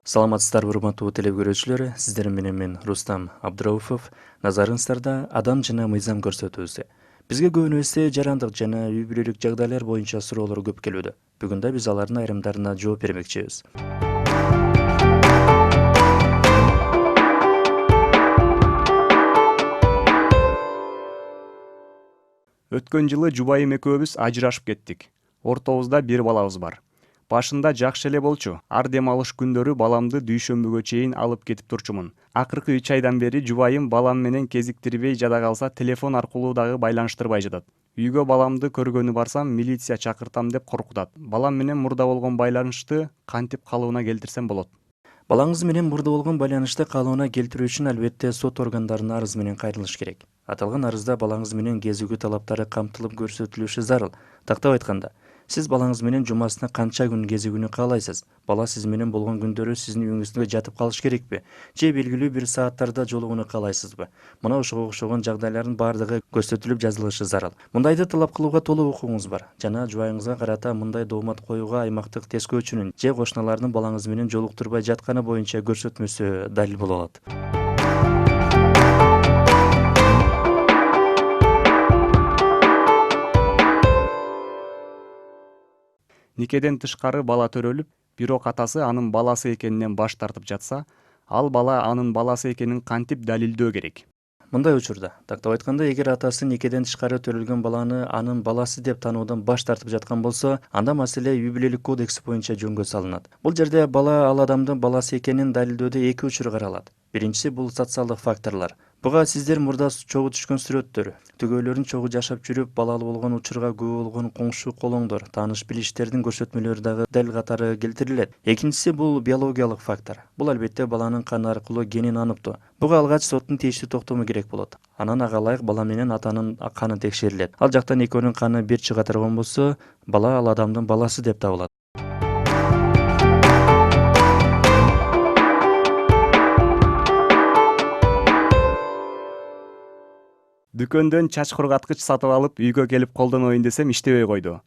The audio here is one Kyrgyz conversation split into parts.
Саламатсыздарбы урматтуу теле көрүүчүлөр, сиздер менен мен Рустам Абдырауфов. Назарыңыздарда адам жана мыйзам көрсөтүүсү. Бизге көбүнесе жарандык жана үй бүлөлүк жагдайлар боюнча суроолор көп келүүдө. Бүгүн да биз алардын айрымдарына жооп бермекчибиз. Өткөн жылы жубайым экөөбүз ажырашып кеттик. Ортобузда бир балабыз бар. Башында жакшы эле болчу. Ар дем алыш күндөрү баламды дүйшөмбүгө чейин алып кетип турчумун. Акыркы 3 айдан бери жубайым балам менен кезиктирбей жада калса, телефон аркылуу дагы байланыштырбай жатат. Үйгө баламды көргөнү барсам, милиция чакыртам деп коркутат. Балам менен мурда болгон байланышты кантип калыбына келтирсем болот? Балаңыз менен мурда болгон байланышты калыбына келтирүү үчүн албетте сот органдарына арыз менен кайрылыш керек. Аталган арызда балаңыз менен кезүүгө талаптары камтылып көрсөтүлүшү зарыл. Тактап айтканда, сиз балаңыз менен жумасына канча күн кезүүгүнү каалайсыз? Бала сиз менен болгон күндөрү сиздин үйүңүздө жатып калыш керекпи? Же белгилүү бир сааттарда жолугууну каалайсызбы? Мына ошого окшогон жагдайлардын баардыгы көрсөтүлүп жазылышы зарыл. Мындайды талап кылууга толук укугуңуз бар жана жубайыңызга карата мындай доомат коюуга аймактык тескөөчүнүн же кошуналардын балаңыз менен жолуктурбай жатканы боюнча көрсөтмөсү далил боло алат. Никеден тышкары бала төрөлүп, бирок атасы анын баласы экенинен баш тартып жатса, ал бала анын баласы экенин кантип далилдөө керек? Мындай учурда, тактап айтканда, эгер атасы никеден тышкары төрөлгөн баланы анын баласы деп таануудан баш тартып жаткан болсо, анда маселе үй бүлөлүк кодекси боюнча жөнгө салынат. Бул жерде бала ал адамдын баласы экенин далилдөөдө эки учур каралат. Биринчиси бул социалдык факторлор. Буга сиздер мурда чогуу түшкөн сүрөттөр, түгөйлөрүн чогуу жашап жүрүп, балалуу болгон учурга күбө болгон коңшу колоңдор, тааныш билиштердин көрсөтмөлөрү дагы далил катары келтирилет. Экинчиси бул биологиялык фактор. Бул албетте баланын каны аркылуу генин аныктоо. Буга алгач соттун тийиштүү токтому керек болот. Анан ага ылайык бала менен атанын каны текшерилет. Ал жактан экөөнүн каны бир чыга турган болсо, бала ал адамдын баласы деп табылат. Дүкөндөн чач кургаткыч сатып алып, үйгө келип колдоноюн десем иштебей койду.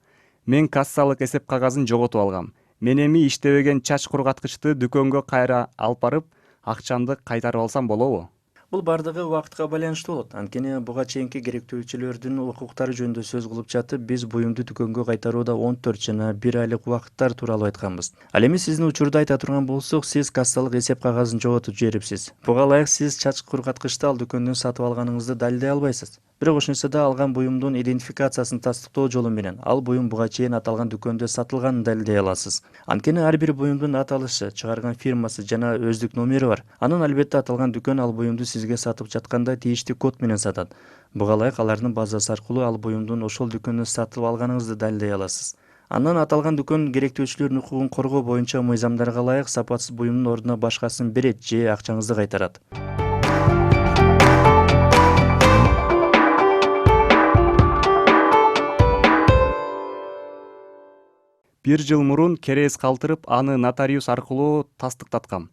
Мен кассалык эсеп кагазын жоготуп алгам. Мен эми иштебеген чач кургаткычты дүкөнгө кайра алып барып, акчамды кайтарып алсам болобу? Бул бардыгы убакытка байланыштуу болот. Анткени буга чейинки керектөөчүлөрдүн укуктары жөнүндө сөз кылып жатып, биз буюмду дүкөнгө кайтарууда 14 жана 1 айлык убакыттар тууралуу айтканбыз. Ал эми сиздин учурда айта турган болсок, сиз кассалык эсеп кагазын жоготуп жибериптиз. Буга ылайык сиз чач кургаткычты ал дүкөндөн сатып алганыңызды далилдей албайсыз. Бирок ошентсе да алган буюмдун идентификациясын тастыктоо жолу менен ал буюм буга чейин аталган дүкөндө сатылганын далилдей аласыз. Анткени ар бир буюмдун аталышы, чыгарган фирмасы жана өздүк номери бар. Анан албетте аталган дүкөн ал буюмду сизге сатып жатканда тийиштүү код менен сатат. Буга ылайык алардын базасы аркылуу ал буюмдун ошол дүкөндөн сатып алганыңызды далилдей аласыз. Андан аталган дүкөн керектөөчүлөрдүн укугун коргоо боюнча мыйзамдарга ылайык сапатсыз буюмдун ордуна башкасын берет же акчаңызды кайтарат. Бир жыл мурун керез калтырып, аны нотариус аркылуу тастыктаткам.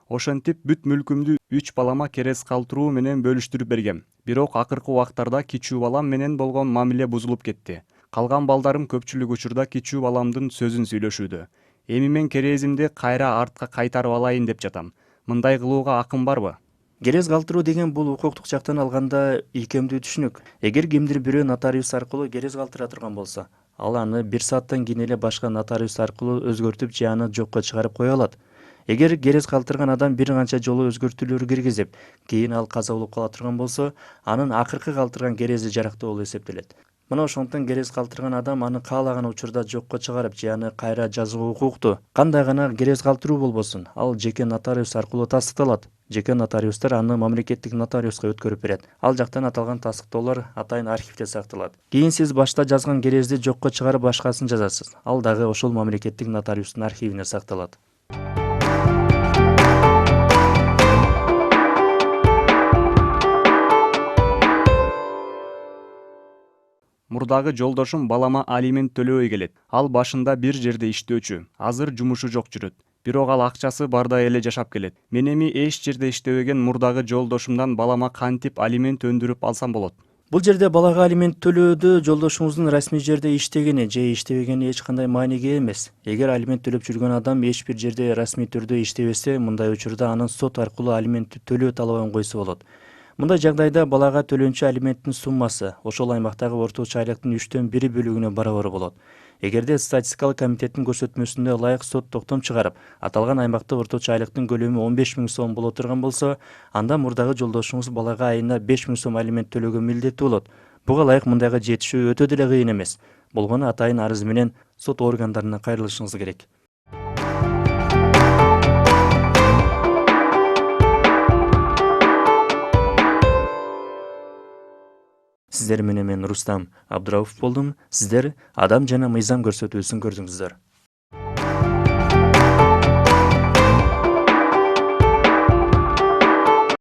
Ошентип бүт мүлкүмдү 3 балама керез калтыруу менен бөлүштүрүп бергем. Бирок акыркы убактарда кичүү балам менен болгон мамиле бузулуп кетти. Калган балдарым көпчүлүк учурда кичүү баламдын сөзүн сүйлөшүүдө. Эми мен керезимди кайра артка кайтарып алайын деп жатам. Мындай кылууга акым барбы? Керез калтыруу деген бул укуктук жактан алганда ийкемдүү түшүнүк. Эгер кимдир бирөө нотариус аркылуу керез калтыра турган болсо, ал аны 1 сааттан кийин эле башка нотариус аркылуу өзгөртүп же аны жокко чыгарып кое алат. Эгер керез калтырган адам бир канча жолу өзгөртүүлөр киргизип, кийин ал каза болуп кала турган болсо, анын акыркы калтырган керези жарактуу болуп эсептелет. Мына ошондуктан керез калтырган адам аны каалаган учурда жокко чыгарып же аны кайра жазууга укуктуу. Кандай гана керез калтыруу болбосун, ал жеке нотариус аркылуу тастыкталат. Жеке нотариустар аны мамлекеттик нотариуска өткөрүп берет. Ал жактан аталган тастыктоолор атайын архивде сакталат. Кийин сиз башта жазган керезди жокко чыгарып башкасын жазасыз. Ал дагы ошол мамлекеттик нотариустун архивине сакталат. Мурдагы жолдошум балама алимент төлөбөй келет. Ал башында бир жерде иштөөчү. Азыр жумушу жок жүрөт. Бирок ал акчасы бардай эле жашап келет. Мен эми эч жерде иштебеген мурдагы жолдошумдан балама кантип алимент өндүрүп алсам болот? Бул жерде балага алимент төлөөдө жолдошуңуздун расмий жерде иштегени же иштебегени эч кандай мааниге эмес. Эгер алимент төлөп жүргөн адам эч бир жерде расмий түрдө иштебесе, мындай учурда анын сот аркылуу алиментти төлөө талабын койсо болот. Мындай жагдайда балага төлөнчү алименттин суммасы ошол аймактагы орточо айлыктын 1/3 бөлүгүнө барабар болот. Эгерде статистикалык комитеттин көрсөтмөсүндө ылайык сот токтом чыгарып, аталган аймакта орточо айлыктын көлөмү 15 000 сом боло турган болсо, анда мурдагы жолдошуңуз балага айына 5 000 сом алимент төлөөгө милдеттүү болот. Буга ылайык мындайга жетишүү өтө деле кыйын эмес. Болгону атайын арыз менен сот органдарына кайрылышыңыз керек. Сиздер менен мен Рустам Абдырауфов болдум. Сиздер Адам жана мыйзам көрсөтүүсүн көрдүңүздөр.